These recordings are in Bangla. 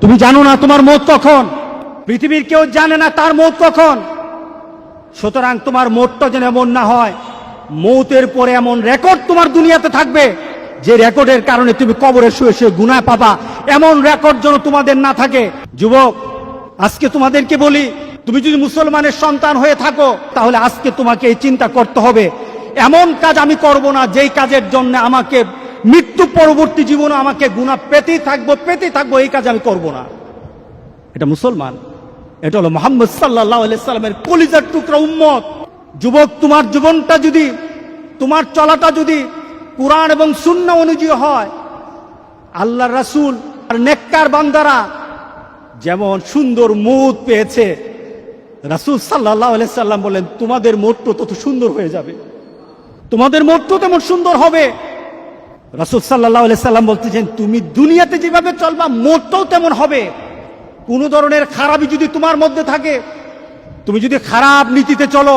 তুমি জানো না তোমার মৌত কখন, পৃথিবীর কেউ জানে না তার মৌত কখন। সুতরাং তোমার মৌতটা যেন এমন না হয়, মৌতের পরে এমন রেকর্ড তোমার দুনিয়াতে থাকবে যে রেকর্ডের কারণে তুমি কবরে শুয়ে শুয়ে গুনাহ পাবা, এমন রেকর্ড যেন তোমাদের না থাকে। যুবক, আজকে তোমাদেরকে বলি, তুমি যদি মুসলমানের সন্তান হয়ে থাকো তাহলে আজকে তোমাকে এই চিন্তা করতে হবে, এমন কাজ আমি করব না যেই কাজের জন্য আমাকে মৃত্যু পরবর্তী জীবনে আমাকে গুনাহ পেতেই থাকবো, এই কাজ আমি করব না। এটা মুসলমান, এটা হলো মুহাম্মদ সাল্লাল্লাহু আলাইহি সাল্লামের কলিজার টুকরা উম্মত। যুবক, তোমার জীবনটা যদি, তোমার চলাটা যদি কুরআন এবং সুন্নাহ অনুযায়ী হয়, আল্লাহর রাসূল আর নেককার বান্দারা যেমন সুন্দর মৌত পেয়েছে, রাসূল সাল্লাল্লাহু আলাইহি সাল্লাম বলেন তোমাদের মৌতটা তত সুন্দর হয়ে যাবে, তোমাদের মৌতটা তেমন সুন্দর হবে। রাসূল সাল্লাল্লাহু আলাইহি সাল্লাম বলতেছেন তুমি দুনিয়াতে যেভাবে চলবা মৌতটাও তেমন হবে। কোন ধরনের খারাপই যদি তোমার মধ্যে থাকে, তুমি যদি খারাপ নীতিতে চলো,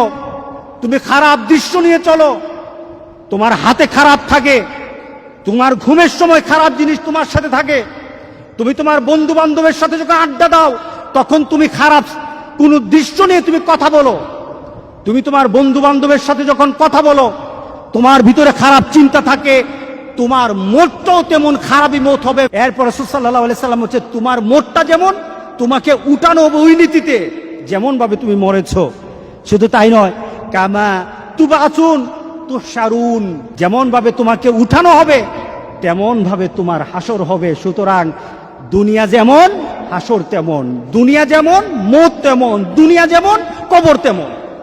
তুমি খারাপ দৃশ্য নিয়ে চলো, তোমার হাতে খারাপ থাকে, তোমার ঘুমের সময় খারাপ জিনিস তোমার সাথে থাকে, তুমি তোমার বন্ধু বান্ধবের সাথে যখন আড্ডা দাও তখন তুমি খারাপ কোন দৃশ্য নিয়ে তুমি কথা বলো, তুমি তোমার বন্ধু বান্ধবের সাথে যখন কথা বলো তোমার ভিতরে খারাপ চিন্তা থাকে, তোমার মতটাও তেমন খারাপই মত হবে। এরপর রাসূল সাল্লাল্লাহু আলাইহি সাল্লাম হচ্ছে তোমার মতটা যেমন তোমাকে উঠানো হবে ওই নীতিতে যেমন ভাবে তুমি মরেছো। শুধু তাই নয়, কামা তুবাসুন তুহশারুন, যেমন ভাবে তোমাকে উঠানো হবে তেমন ভাবে তোমার হাসর হবে। সুতরাং দুনিয়া যেমন হাসর তেমন, দুনিয়া যেমন মৌত তেমন, দুনিয়া যেমন কবর তেমন।